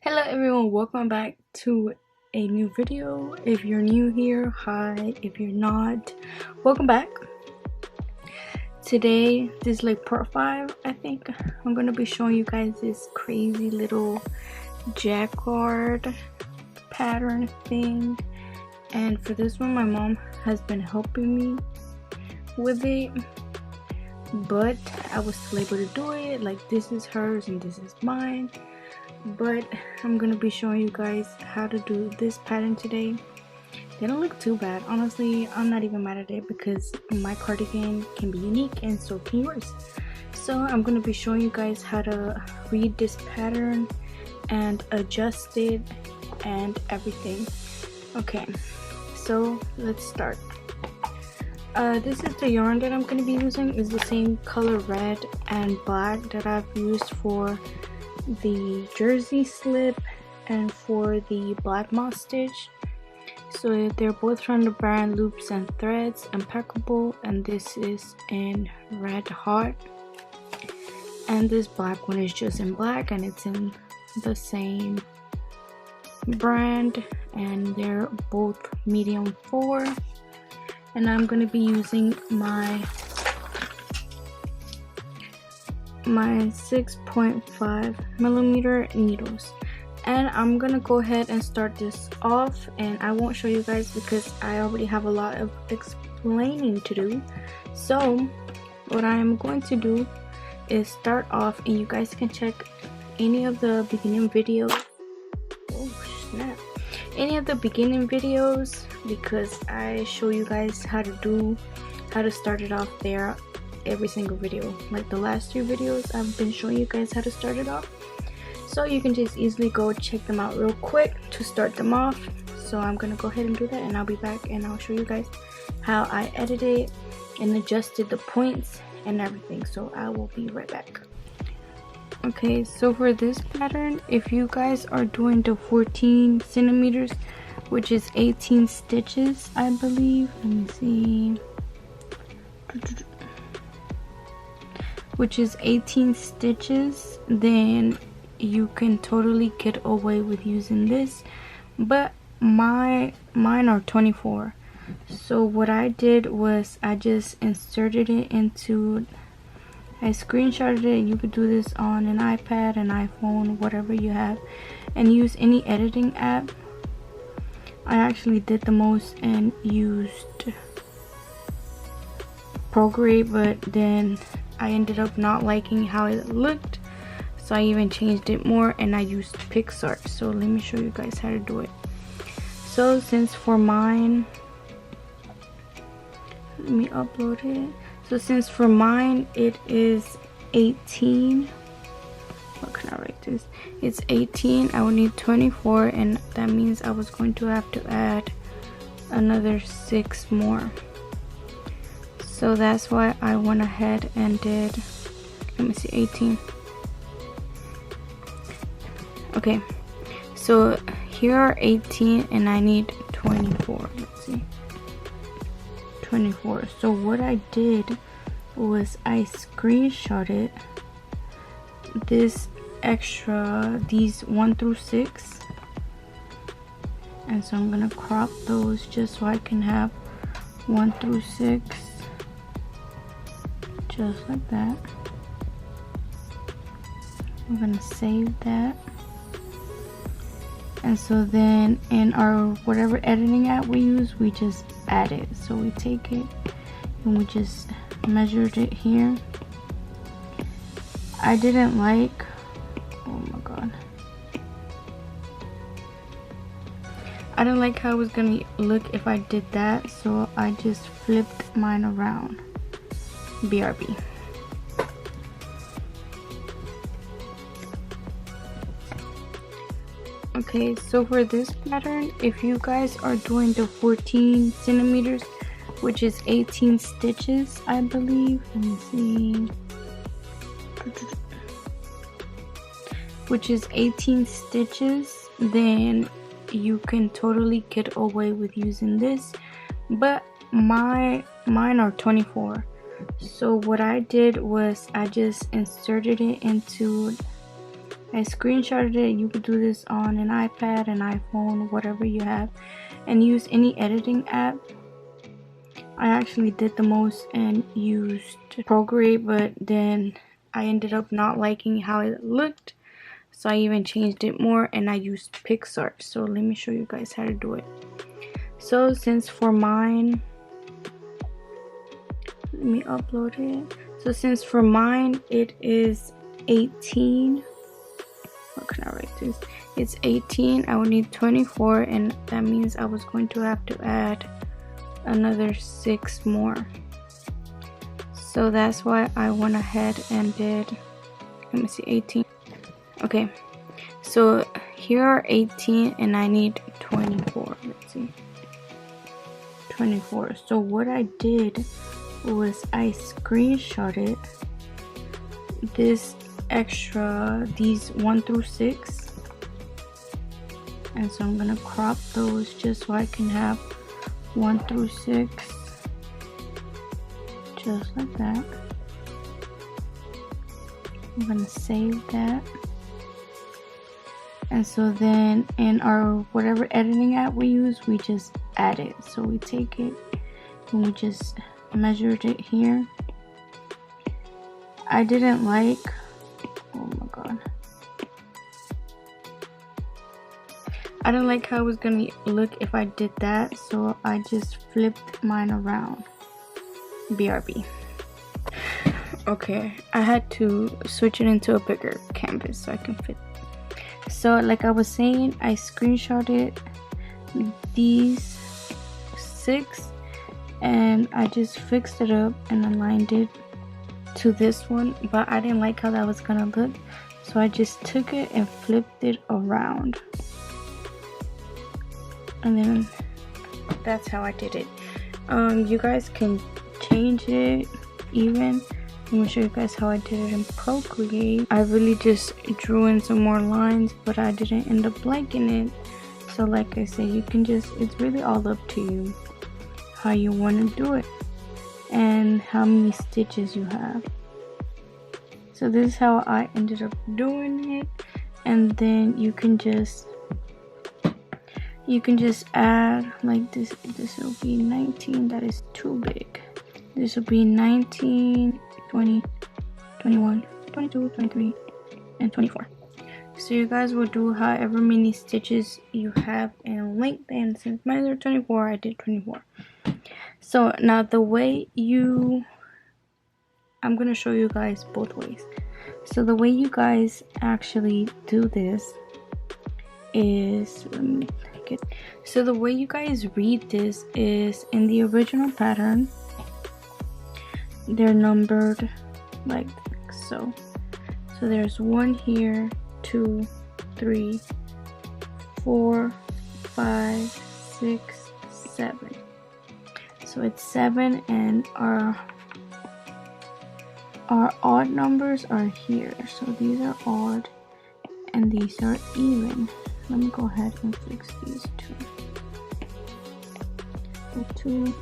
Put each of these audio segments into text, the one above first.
Hello everyone, welcome back to a new video. If you're new here, hi. If you're not, welcome back. Today, this is like part 5, I think. I'm gonna be showing you guys this crazy little jacquard pattern thing. And for this one, my mom has been helping me with it, but I was still able to do it. Like, this is hers and this is mine. But I'm gonna be showing you guys how to do this pattern today. They don't look too bad, honestly. I'm not even mad at it because my cardigan can be unique and so can yours. So I'm gonna be showing you guys how to read this pattern and adjust it and everything. Okay, so let's start. This is the yarn that I'm gonna be using. It's the same color red and black that I've used for the jersey slip and for the black moss stitch. So they're both from the brand Loops and Threads, Impeccable, and this is in red hot, and this black one is just in black and it's in the same brand, and they're both medium 4. And I'm going to be using my 6.5mm needles, and I'm gonna go ahead and start this off. And I won't show you guys because I already have a lot of explaining to do. So what I am going to do is start off, and you guys can check any of the beginning videos. Oh snap, any of the beginning videos, because I show you guys how to start it off there every single video. Like the last 3 videos, I've been showing you guys how to start it off, so you can just easily go check them out real quick to start them off. So I'm gonna go ahead and do that, and I'll be back and I'll show you guys how I edited and adjusted the points and everything. So I will be right back. Okay, so for this pattern, if you guys are doing the 14 centimeters, which is 18 stitches, I believe, let me see, which is 18 stitches, then you can totally get away with using this. But mine are 24. So what I did was I just inserted it into, I screenshotted it. You could do this on an iPad, an iPhone, whatever you have, and use any editing app. I actually did the most and used 𝒞𝓃𝓉, but then I ended up not liking how it looked, so I even changed it more and I used PicsArt. So let me show you guys how to do it. So since for mine, let me upload it. So since for mine it is 18, what can I write this? It's 18, I will need 24, and that means I was going to have to add another 6 more. So that's why I went ahead and did, let me see, 18. Okay, so here are 18 and I need 24. Let's see, 24. So what I did was I screenshotted this extra, these 1 through 6, and so I'm gonna crop those just so I can have 1 through 6. Just like that. I'm gonna save that, and so then in our whatever editing app we use, we just add it. So we take it and we just measured it here. I didn't like, oh my god, I didn't like how it was gonna look if I did that, so I just flipped mine around. BRB. Okay, so for this pattern, if you guys are doing the 14 centimeters, which is 18 stitches, I believe, let me see, which is 18 stitches, then you can totally get away with using this. But mine are 24. So what I did was I just inserted it into I screenshotted it. You could do this on an iPad, an iPhone, whatever you have, and use any editing app. I actually did the most and used 𝒞𝓃𝓉, but then I ended up not liking how it looked, so I even changed it more and I used PicsArt. So let me show you guys how to do it. So since for mine, let me upload it. So since for mine it is 18, what can I write this? It's 18. I would need 24, and that means I was going to have to add another 6 more. So that's why I went ahead and did, let me see, 18. Okay, so here are 18 and I need 24. Let's see, 24. So what I did was I screenshotted this extra, these 1 through 6, and so I'm gonna crop those just so I can have 1 through 6, just like that. I'm gonna save that, and so then in our whatever editing app we use, we just add it. So we take it and we just measured it here. I didn't like, oh my god, I didn't like how it was gonna look if I did that, so I just flipped mine around. BRB. Okay, I had to switch it into a bigger canvas so I can fit. So like I was saying, I screenshotted these 6 and I just fixed it up and aligned it to this one, but I didn't like how that was gonna look, so I just took it and flipped it around, and then that's how I did it. You guys can change it even. Let me show you guys how I did it in 𝒞𝓃𝓉. I really just drew in some more lines, but I didn't end up liking it. So like I said, you can just, it's really all up to you how you want to do it and how many stitches you have. So this is how I ended up doing it, and then you can just add like this. This will be 19. That is too big. This will be 19, 20, 21, 22, 23, and 24. So you guys will do however many stitches you have in length, and since mine are 24, I did 24. So now the way I'm gonna show you guys both ways. So the way you guys actually do this is, so the way you guys read this is in the original pattern, they're numbered like so. So there's 1 here, 2, 3, 4, 5, 6, 7. So it's 7, and our odd numbers are here. So these are odd and these are even. Let me go ahead and fix these two. So 2.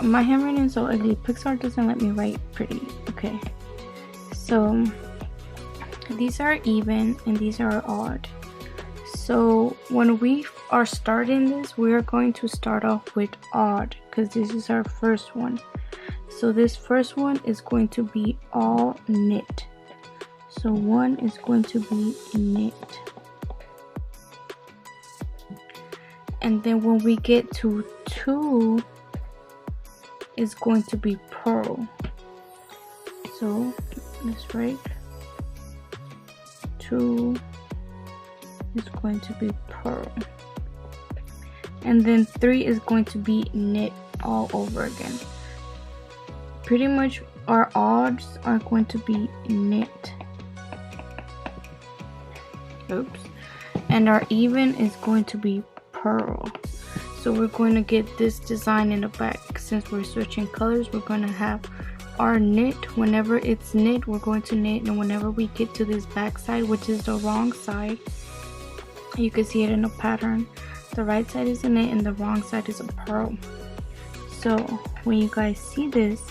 My handwriting is so ugly. PicsArt doesn't let me write pretty. Okay, so these are even and these are odd. So when we are starting this, we are going to start off with odd because this is our first one. So this first one is going to be all knit. So 1 is going to be knit. And then when we get to 2, is going to be purl. So let's write 2 is going to be purl, and then 3 is going to be knit all over again. Pretty much our odds are going to be knit. Oops. And our even is going to be purl. So we're going to get this design in the back. Since we're switching colors, we're going to have our knit. Whenever it's knit, we're going to knit, and whenever we get to this back side, which is the wrong side, you can see it in the pattern, the right side is a knit and the wrong side is a purl. So when you guys see this,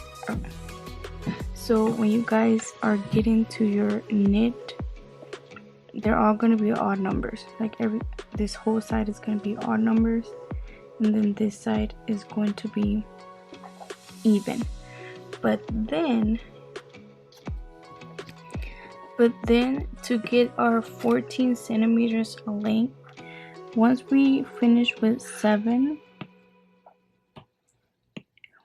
So when you guys are getting to your knit, they're all going to be odd numbers. Like this whole side is going to be odd numbers, and then this side is going to be even. But then to get our 14 centimeters length, once we finish with 7,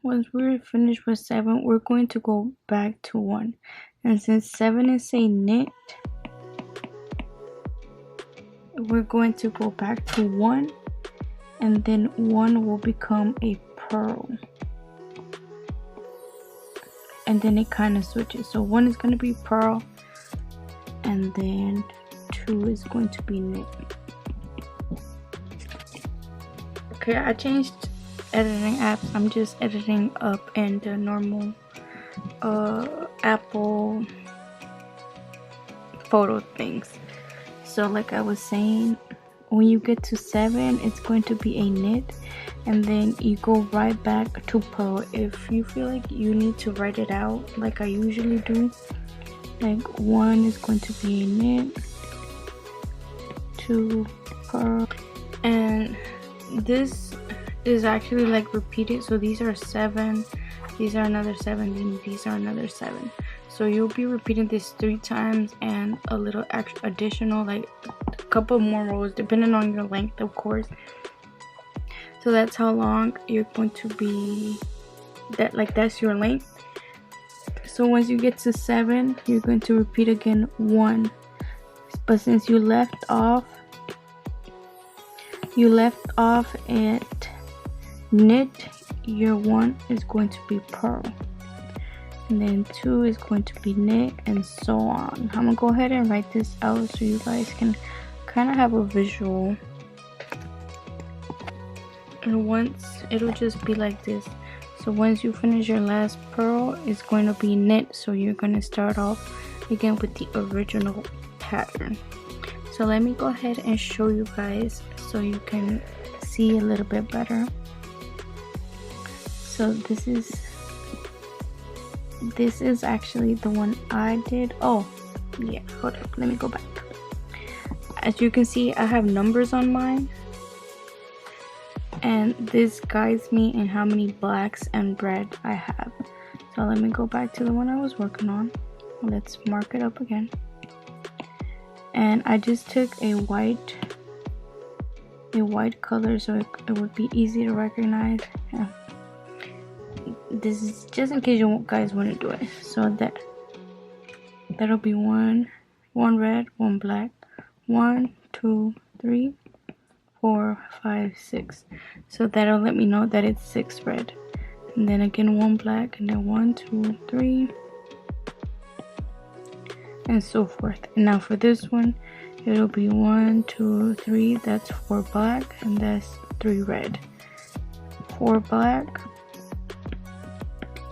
we're going to go back to 1. And since 7 is a knit, we're going to go back to 1, and then 1 will become a purl. And then it kind of switches. So 1 is going to be purl, and then 2 is going to be knit. Okay, I changed editing apps. I'm just editing up in the normal Apple photo things. So like I was saying, when you get to 7, it's going to be a knit, and then you go right back to purl. If you feel like you need to write it out like I usually do, like 1 is going to be a knit, 2 purl, and this is actually like repeated. So these are 7, these are another 7, and these are another 7. So you'll be repeating this 3 times and a little extra additional, like a couple more rows depending on your length, of course. So that's how long you're going to be, that's your length. So once you get to 7, you're going to repeat again 1. But since you left off at knit, your 1 is going to be purl, and then 2 is going to be knit, and so on. I'm gonna go ahead and write this out so you guys can kind of have a visual. And once, it'll just be like this. So once you finish your last purl, it's going to be knit. So you're going to start off again with the original pattern. So let me go ahead and show you guys so you can see a little bit better. So this is actually the one I did. Oh yeah, hold up, let me go back. As you can see, I have numbers on mine, and this guides me in how many blacks and red I have. So let me go back to the one I was working on. Let's mark it up again. And I just took a white color so it would be easy to recognize. Yeah. This is just in case you guys want to do it. So that'll be one red, 1 black, 1, 2, 3, 4, 5, 6. So that'll let me know that it's 6 red, and then again 1 black, and then 1, 2, 3, and so forth. And now for this one, it'll be 1, 2, 3. That's 4 black, and that's 3 red. 4 black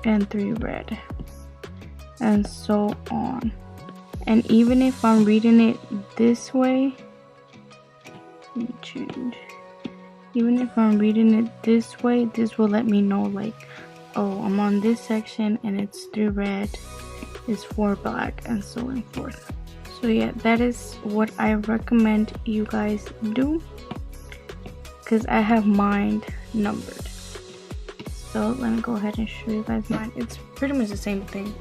and 3 red, and so on. And even if I'm reading it this way, let me change. Even if I'm reading it this way, this will let me know, like, oh, I'm on this section and it's 3 red, it's 4 black, and so on forth. So yeah, that is what I recommend you guys do, because I have mine numbered. So let me go ahead and show you guys mine. It's pretty much the same thing.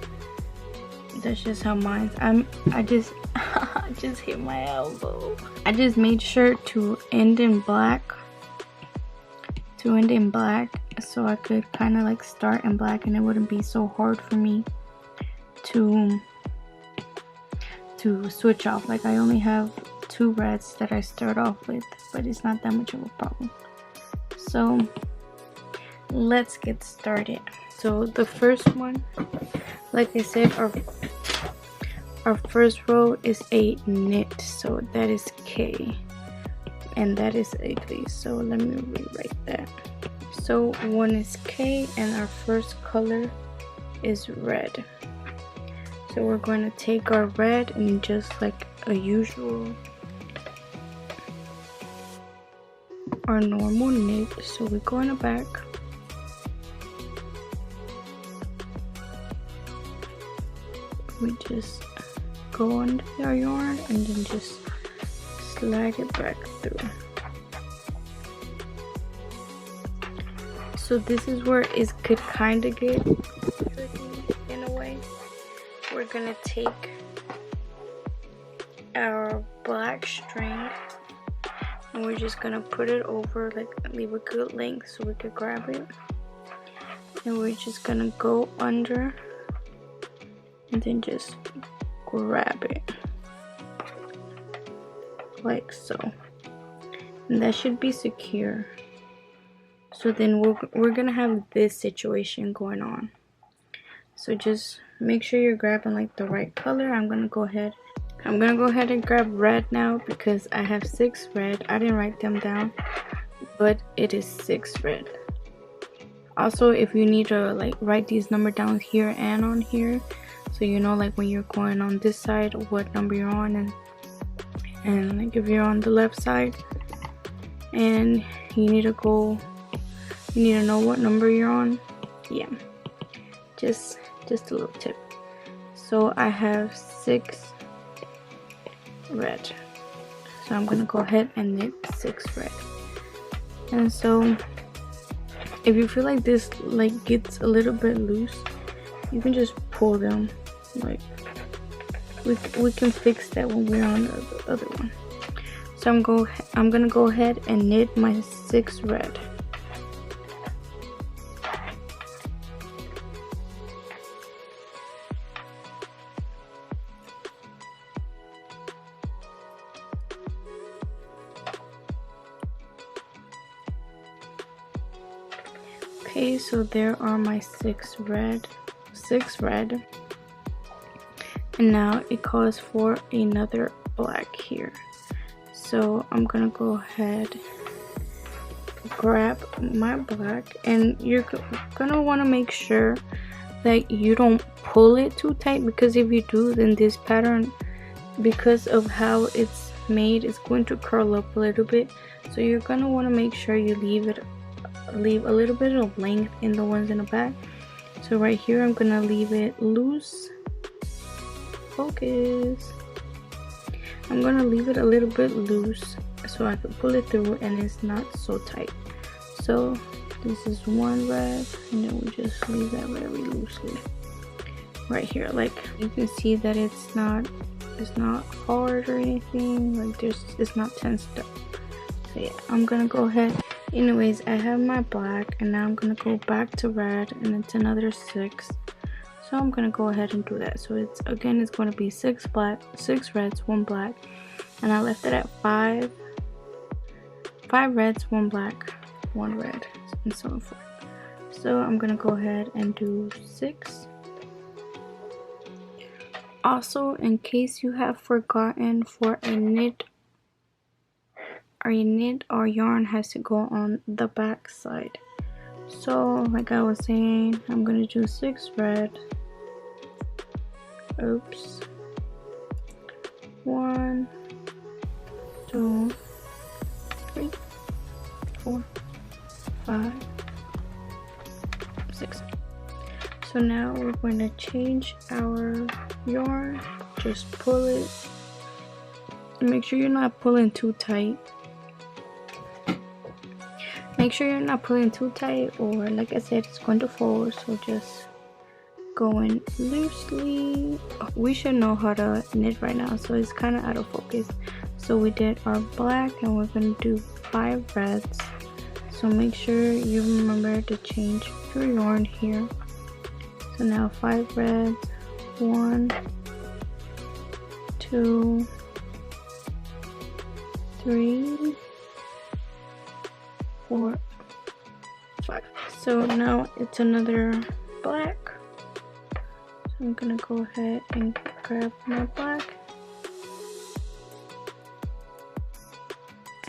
That's just how mine's. I just I just hit my elbow. I just made sure to end in black. So I could kind of like start in black, and it wouldn't be so hard for me to switch off. Like I only have 2 reds that I start off with, but it's not that much of a problem. So let's get started. So the first one, like I said, our first row is a knit, so that is K, and that is ugly, so let me rewrite that. So 1 is K, and our first color is red. So we're going to take our red, and just like a usual, our normal knit, so we go in the back, we just go under our yarn and then just slide it back through. So this is where it could kind of get tricky in a way. We're gonna take our black string and we're just gonna put it over, like leave a good length so we could grab it, and we're just gonna go under and then just grab it like so, and that should be secure. So then we're gonna have this situation going on, so just make sure you're grabbing like the right color. I'm gonna go ahead and grab red now because I have 6 red. I didn't write them down, but it is 6 red. Also, if you need to like write these numbers down here and on here, so you know like when you're going on this side what number you're on, and like if you're on the left side and you need to know what number you're on. Yeah, just a little tip. So I have 6 red, so I'm gonna go ahead and knit 6 red. And so if you feel like this like gets a little bit loose, you can just pull them. Like we can fix that when we're on the other one. So I'm gonna go ahead and knit my 6 red. Okay, so there are my 6 red, and now it calls for another black here. So I'm gonna go ahead, grab my black, and you're gonna want to make sure that you don't pull it too tight, because if you do, then this pattern, because of how it's made, it's going to curl up a little bit. So you're gonna want to make sure you leave a little bit of length in the ones in the back. So right here I'm gonna leave it loose. Focus. I'm gonna leave it a little bit loose so I can pull it through and it's not so tight. So this is 1 red, and then we just leave that very loosely right here. Like you can see that it's not hard or anything, like it's not tensed up. So yeah, I'm gonna go ahead. Anyways, I have my black, and now I'm gonna go back to red, and it's another 6. So I'm gonna go ahead and do that. So it's gonna be 6 reds, 1 black, and I left it at 5 reds, 1 black, 1 red, and so forth. So I'm gonna go ahead and do 6. Also, in case you have forgotten, for a knit, our yarn has to go on the back side. So like I was saying, I'm gonna do 6 red. Oops. 1, 2, 3, 4, 5, 6. So now we're going to change our yarn. Just pull it. Make sure you're not pulling too tight. Make sure you're not pulling too tight, or like I said, it's going to fold. So just going loosely. We should know how to knit right now, so it's kind of out of focus. So we did our black, and we're going to do 5 reds. So make sure you remember to change your yarn here. So now 5 reds, 1, 2, 3, 4, 5. So now it's another black. So I'm gonna go ahead and grab my black,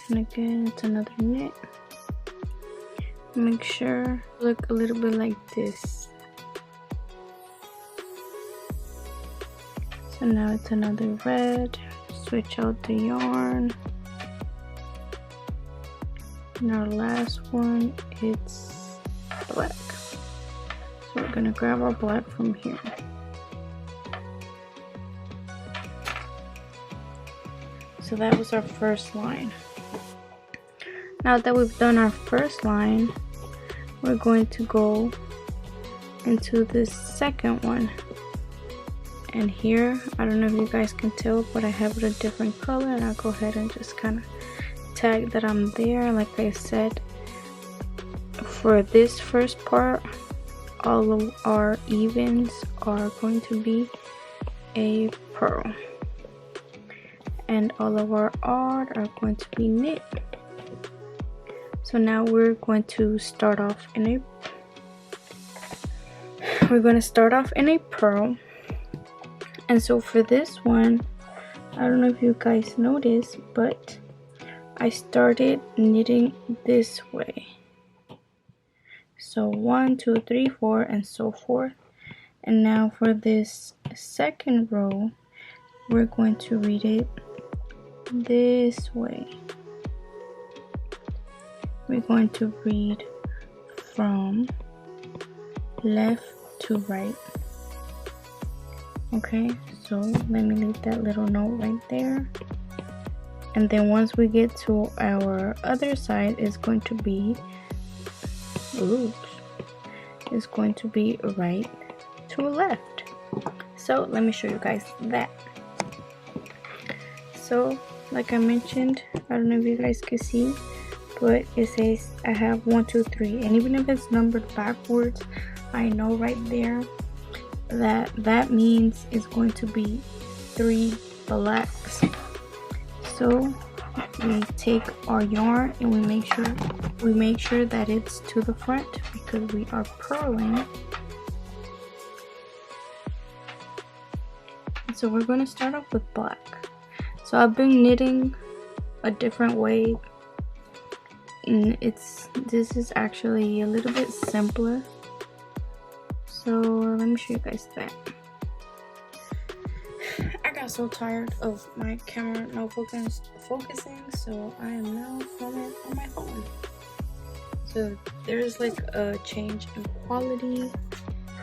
and again it's another knit. Make sure look a little bit like this. So now it's another red. Switch out the yarn. And our last one, it's black. So we're gonna grab our black from here. so that was our first line. Now that we've done our first line, we're going to go into this second one. And here, I don't know if you guys can tell, but I have it a different color, and I'll go ahead and just kind of tag that I'm there. Like I said, for this first part, all of our evens are going to be a purl, and all of our odd are going to be knit. So now we're going to start off in a purl. And so for this one, I don't know if you guys noticed, but I started knitting this way. So 1, 2, 3, 4, and so forth. And now for this second row, we're going to read it this way. We're going to read from left to right. Okay, so let me leave that little note right there. And then once we get to our other side, it's going to be, it's going to be right to left. So let me show you guys that. So like I mentioned, I don't know if you guys can see, but it says I have 1, 2, 3, and even if it's numbered backwards, I know right there that means it's going to be 3 blacks. So we take our yarn and we make sure that it's to the front because we are purling. So we're going to start off with black. So I've been knitting a different way, and this is actually a little bit simpler. So let me show you guys that. I got so tired of my camera not focusing, so I am now filming on my phone. So there's like a change in quality,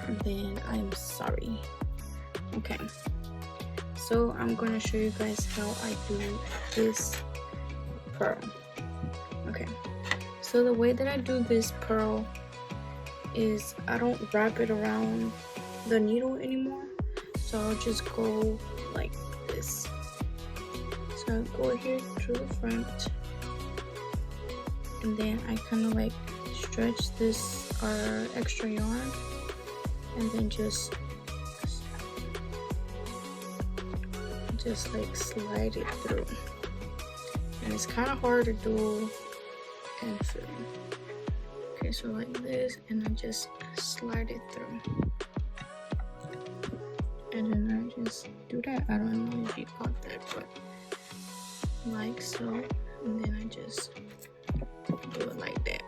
and then I'm sorry. Okay, so I'm gonna show you guys how I do this purl. Okay, so the way that I do this purl is I don't wrap it around the needle anymore, so I'll just go like this. So I'll go here to the front, and then I kind of like stretch this extra yarn, and then just like slide it through. And it's kind of hard to do and film. Okay, so like this, and I just slide it through, and then I just do that. I don't know if you caught that, but like so, and then I just do it like that.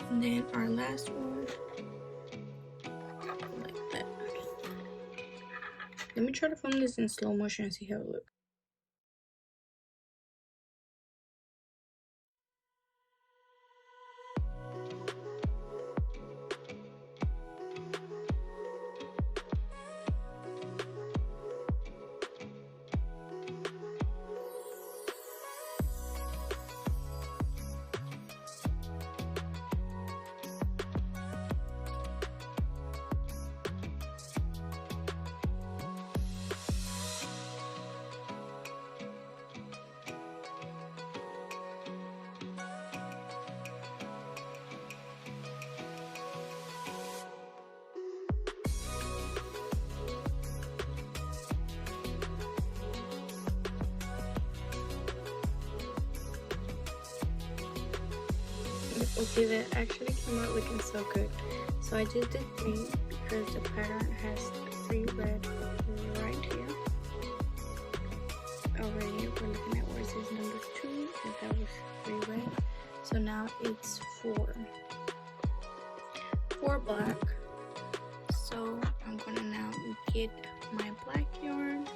And then our last one, like that. Let me try to film this in slow motion and see how it looks. Okay, that actually came out looking so good. So I just did 3 because the pattern has 3 red right here. Over here, we're looking at where it says number 2, and that was 3 red. So now it's 4 black. So I'm gonna now get my black yarn,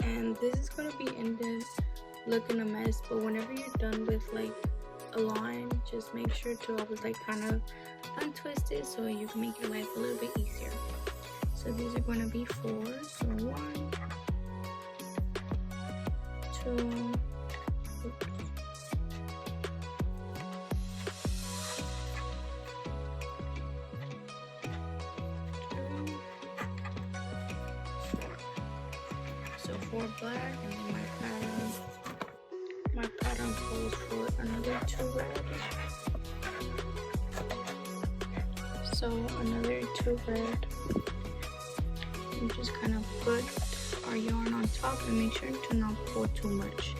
and this is gonna be ended looking a mess, but whenever you're done with like a line, just make sure to always like kind of untwist it so you can make your life a little bit easier. So these are going to be 4, so 1, 2. So 4 black, and then my pattern calls for another 2 red. So another 2 red. We just kind of put our yarn on top and make sure to not pull too much.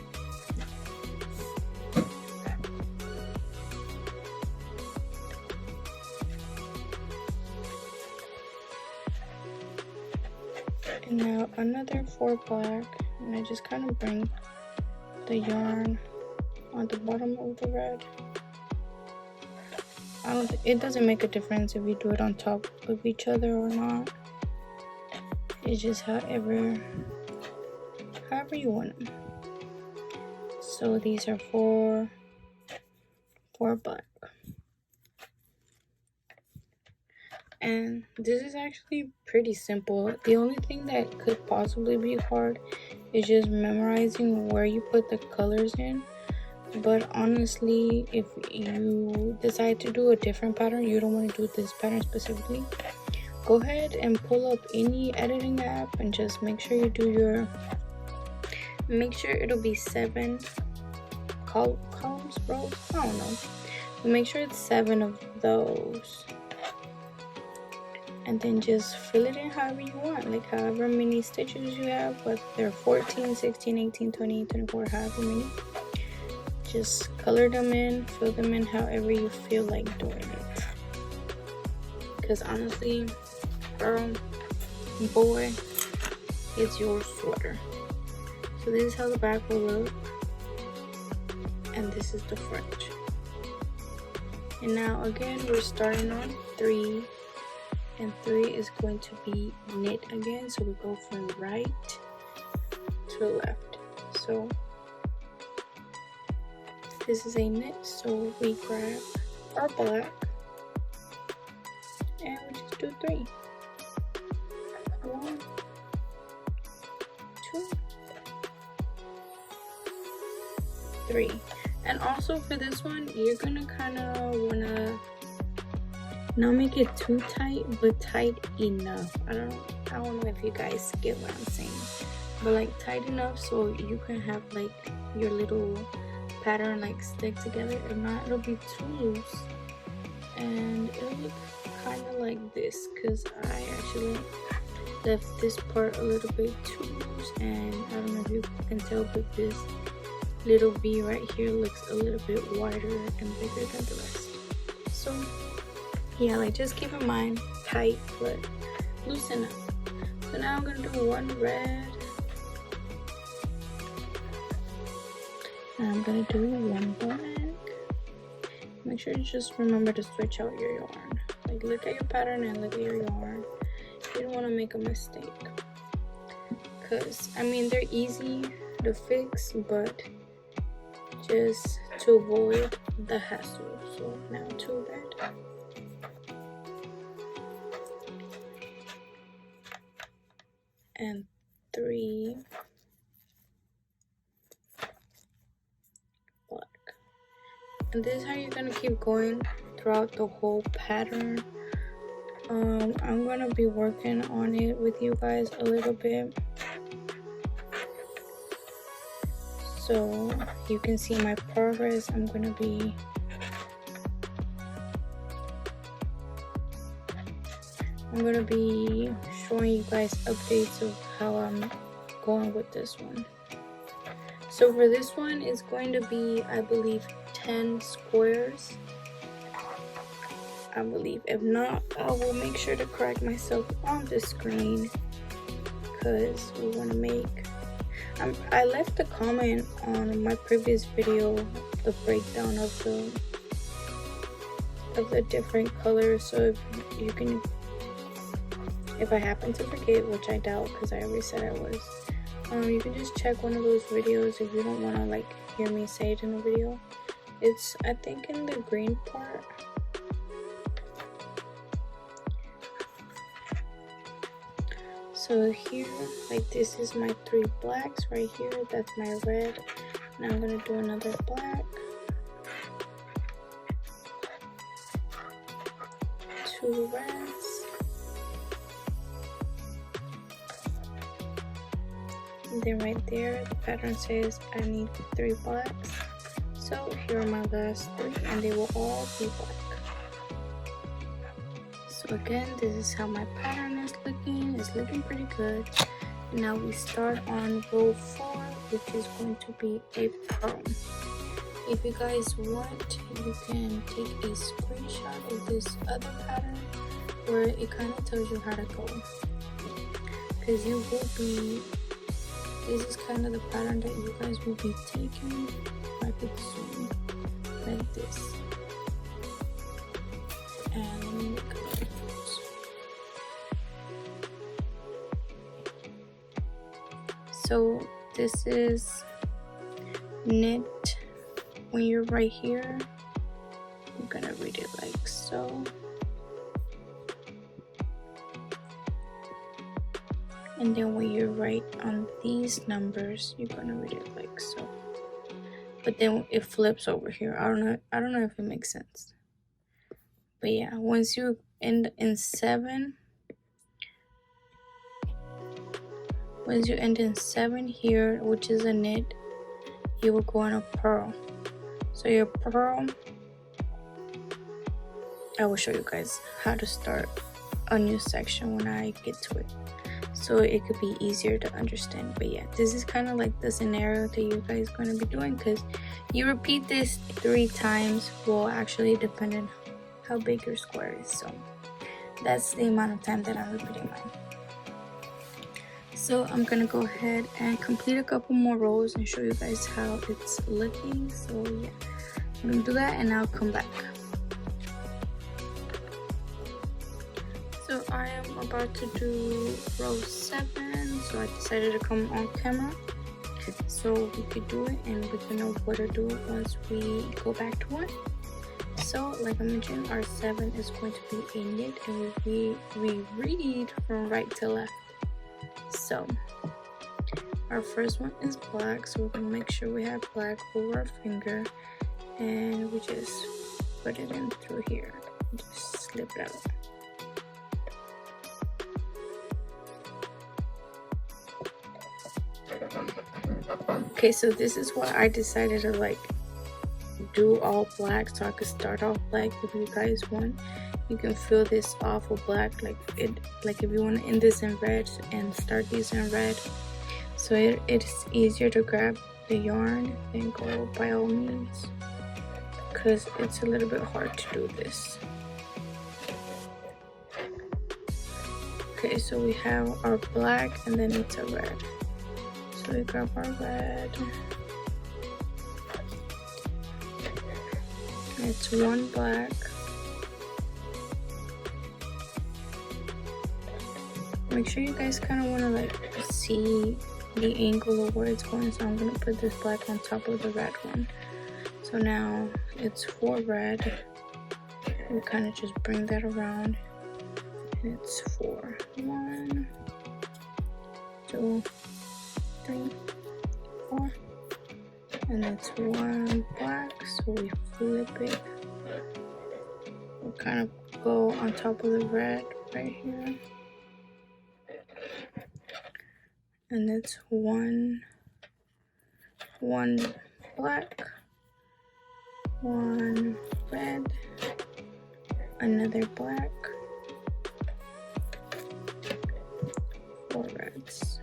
And now another 4 black, and I just kind of bring the yarn on the bottom of the red. It doesn't make a difference if you do it on top of each other or not. It's just however you want them. So these are 4 black. And this is actually pretty simple. The only thing that could possibly be hard is just memorizing where you put the colors in. But honestly, if you decide to do a different pattern, you don't want to do this pattern specifically, go ahead and pull up any editing app and just make sure you do make sure it'll be 7 columns, rows, I don't know, but make sure it's 7 of those, and then just fill it in however you want, like however many stitches you have, whether they're 14, 16, 18, 20, 24, however many. Just color them in, fill them in however you feel like doing it, because honestly, girl, boy, it's your sweater. So this is how the back will look, and this is the front. And now again, we're starting on 3, and 3 is going to be knit again, so we go from right to left. So this is a knit, so we grab our black and we just do 3. 1, 2, 3. And also for this one, you're gonna kind of wanna not make it too tight, but tight enough. I don't know if you guys get what I'm saying, but like tight enough so you can have like your little pattern like stick together. If not, it'll be too loose and it'll look kind of like this, because I actually left this part a little bit too loose, and I don't know if you can tell, but this little V right here looks a little bit wider and bigger than the rest. So yeah, like just keep in mind tight but loosen up. So now I'm gonna do 1 red, and I'm gonna do 1 black. Make sure you just remember to switch out your yarn. Like look at your pattern and look at your yarn. You don't want to make a mistake, because I mean they're easy to fix, but just to avoid the hassle. So now 2 red, and 3 black. And this is how you're gonna keep going throughout the whole pattern. I'm gonna be working on it with you guys a little bit, so you can see my progress. I'm gonna be showing you guys updates of how I'm going with this one. So for this one, it's going to be, I believe, 10 squares. I believe. If not, I will make sure to correct myself on the screen, because we want to make I left a comment on my previous video, the breakdown of the different colors, so if you can, if I happen to forget, which I doubt because I already said I was, you can just check one of those videos if you don't want to like hear me say it in the video. It's, I think, in the green part. So So here, like this is my 3 blacks right here, that's my red. Now I'm gonna do another black, 2 reds, and then right there the pattern says I need 3 blacks. So here are my last 3 and they will all be black. So again, this is how my pattern is looking. It's looking pretty good. Now we start on row 4, which is going to be a pearl. If you guys want, you can take a screenshot of this other pattern where it kind of tells you how to go, because you will be, this is kind of the pattern that you guys will be taking. I could zoom like this, and let me make a note. So this is knit. When you're right here, I'm gonna read it like so. And then when you're right on these numbers, you're gonna read it like so. But then it flips over here. I don't know if it makes sense. But yeah, once you end in 7, once you end in 7 here, which is a knit, you will go on a purl. So your purl, I will show you guys how to start a new section when I get to it, so it could be easier to understand. But yeah, this is kind of like the scenario that you guys are going to be doing, because you repeat this 3 times. Well, actually depending how big your square is, so that's the amount of time that I'm repeating mine. So I'm gonna go ahead and complete a couple more rows and show you guys how it's looking. So yeah, I'm gonna do that and I'll come back. So I am about to do row 7, so I decided to come on camera so we could do it and we can know what to do once we go back to one. So like I mentioned, our 7 is going to be a knit, and we read from right to left. So our first one is black, so we're gonna make sure we have black over our finger, and we just put it in through here, just slip it out. Okay, so this is why I decided to like do all black, so I could start off black. If you guys want, you can fill this off with black, like if you want to end this in red and start these in red, so it's easier to grab the yarn and go by all means, because it's a little bit hard to do this. Okay, so we have our black and then it's a red, so we grab our red. It's 1 black, make sure you guys kind of want to like see the angle of where it's going, so I'm going to put this black on top of the red one. So now it's 4 red, we kind of just bring that around, and it's 4, 1, 2, 3, 4, and it's 1 black, so we flip it. We'll kind of go on top of the red right here, and it's 1 black, 1 red, another black, 4 reds.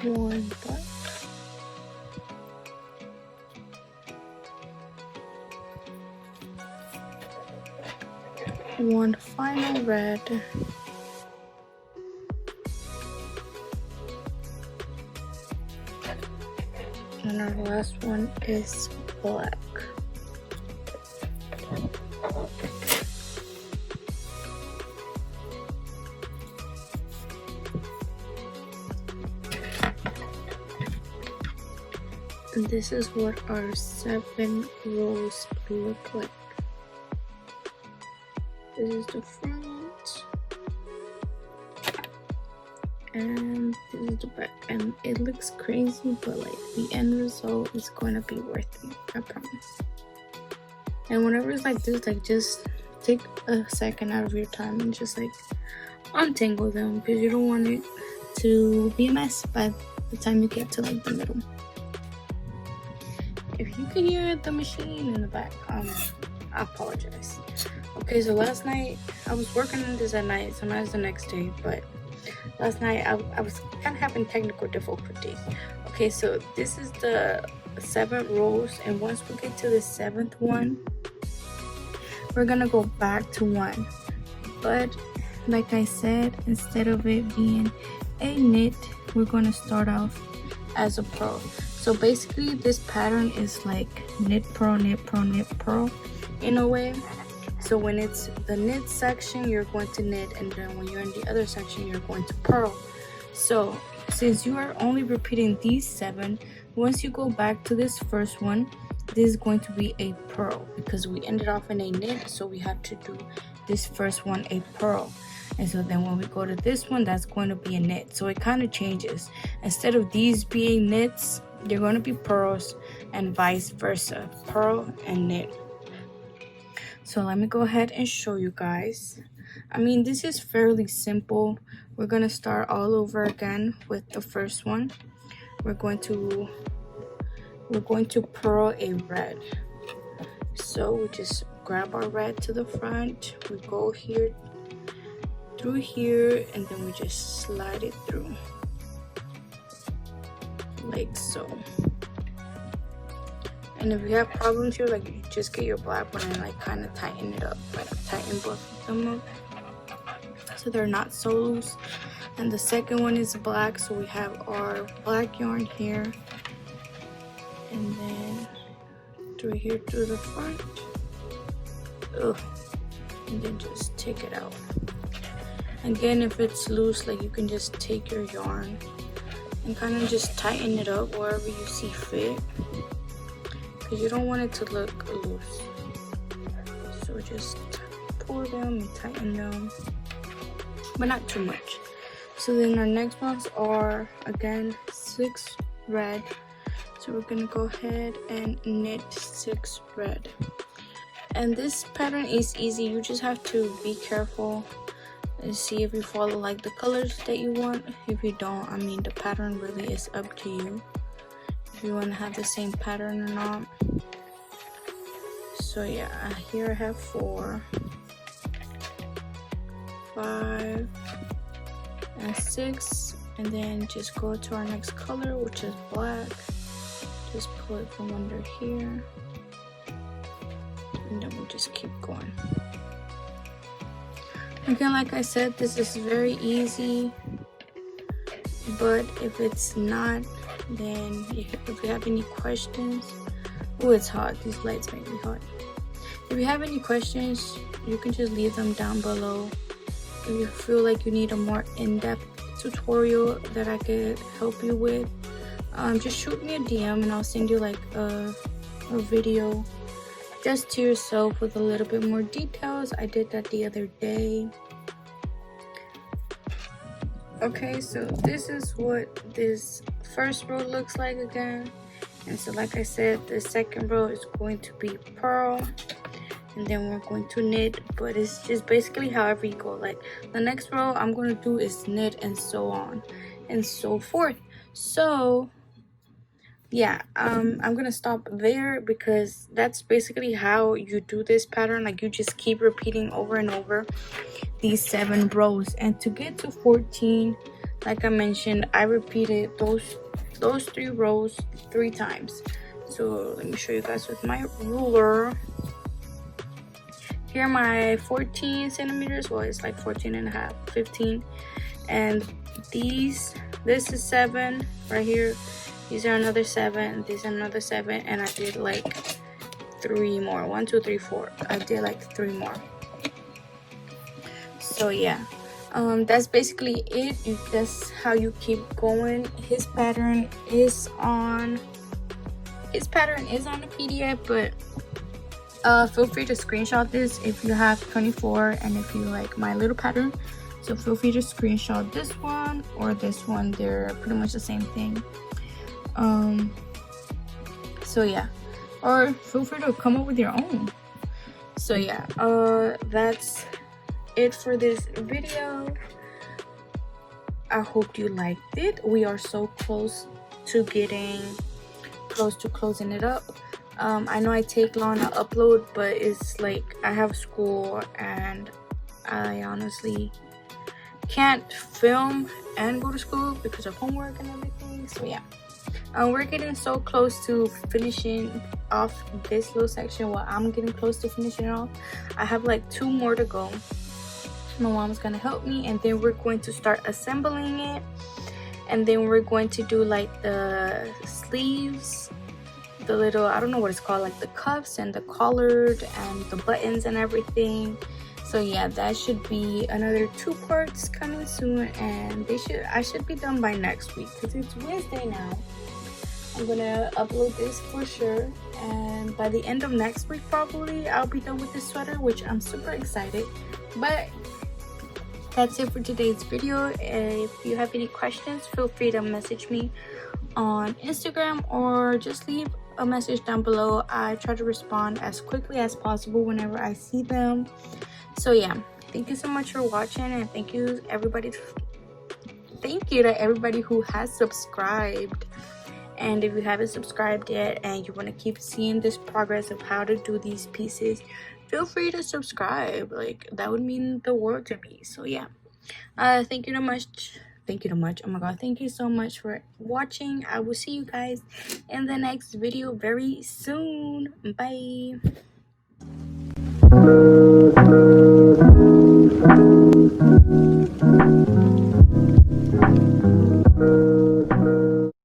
One black, one final red, and our last one is black. And this is what our 7 rows look like. This is the front, and this is the back. And it looks crazy, but like the end result is going to be worth it, I promise. And whenever it's like this, like just take a second out of your time and just like untangle them, because you don't want it to be a mess by the time you get to like the middle. If you can hear the machine in the back, I apologize. Okay, so last night I was working on this at night, so now it's the next day, but last night I was kind of having technical difficulties. Okay, so this is the 7 rows, and once we get to the 7th one, we're gonna go back to 1. But like I said, instead of it being a knit, we're gonna start off as a purl. So basically this pattern is like knit, purl, knit, purl, knit, purl in a way. So when it's the knit section, you're going to knit, and then when you're in the other section, you're going to purl. So since you are only repeating these 7, once you go back to this first one, this is going to be a purl, because we ended off in a knit, so we have to do this first one a purl. And so then when we go to this one, that's going to be a knit. So it kind of changes. Instead of these being knits, they're going to be purls, and vice versa, purl and knit. So let me go ahead and show you guys. I mean, this is fairly simple. We're going to start all over again with the first one. We're going to purl a red. So we just grab our red to the front, we go here through here, and then we just slide it through like so. And if you have problems here, like, you just get your black one and like kind of tighten it up, like tighten both of them up so they're not so loose. And the second one is black, so we have our black yarn here, and then through here through the front. And then just take it out. Again, if it's loose, like, you can just take your yarn and kind of just tighten it up wherever you see fit, because you don't want it to look loose. So just pull them and tighten them, but not too much. So then our next ones are again 6 red. So we're gonna go ahead and knit 6 red. And this pattern is easy. You just have to be careful and see if you follow like the colors that you want. If you don't, I mean, the pattern really is up to you, if you want to have the same pattern or not. So yeah, here I have 4, 5, and 6, and then just go to our next color, which is black. Just pull it from under here, and then we'll just keep going. Again, like I said, this is very easy, but if it's not, then if you have any questions, oh, it's hot, these lights make me hot. If you have any questions, you can just leave them down below. If you feel like you need a more in-depth tutorial that I could help you with, just shoot me a DM and I'll send you like a video just to yourself with a little bit more details. I did that the other day. Okay, so this is what this first row looks like again. And so like I said, the second row is going to be purl, and then we're going to knit, but it's just basically however you go. Like, the next row I'm going to do is knit, and so on and so forth. So yeah, I'm gonna stop there, because that's basically how you do this pattern. Like, you just keep repeating over and over these 7 rows, and to get to 14, like I mentioned, I repeated those 3 rows 3 times. So let me show you guys with my ruler. Here are my 14 centimeters, well, it's like 14 and a half, 15, and this is 7 right here. These are another 7, these are another 7, and I did like 3 more. 1, 2, 3, 4. I did like 3 more. So yeah, that's basically it. That's how you keep going. His pattern is on his pattern is on the PDF, but feel free to screenshot this if you have 24 and if you like my little pattern. So feel free to screenshot this one or this one. They're pretty much the same thing. So yeah, or feel free to come up with your own. So yeah, that's it for this video. I hope you liked it. We are so close to closing it up. I know I take long to upload, but it's like I have school and I honestly can't film and go to school because of homework and everything. So yeah, we're getting so close to finishing off this little section. Well, I'm getting close to finishing off. I have like 2 more to go. My mom's gonna help me, and then we're going to start assembling it, and then we're going to do like the sleeves, the little, I don't know what it's called, like the cuffs and the collared and the buttons and everything. So yeah, that should be another 2 parts coming soon, and I should be done by next week because it's Wednesday now. I'm gonna upload this for sure, and by the end of next week probably I'll be done with this sweater, which I'm super excited. But that's it for today's video. If you have any questions, feel free to message me on Instagram or just leave a message down below. I try to respond as quickly as possible whenever I see them. So yeah, thank you so much for watching, and thank you to everybody who has subscribed. And if you haven't subscribed yet and you want to keep seeing this progress of how to do these pieces, feel free to subscribe. Like, that would mean the world to me. So yeah, thank you so much. Oh my god, thank you so much for watching. I will see you guys in the next video very soon. Bye.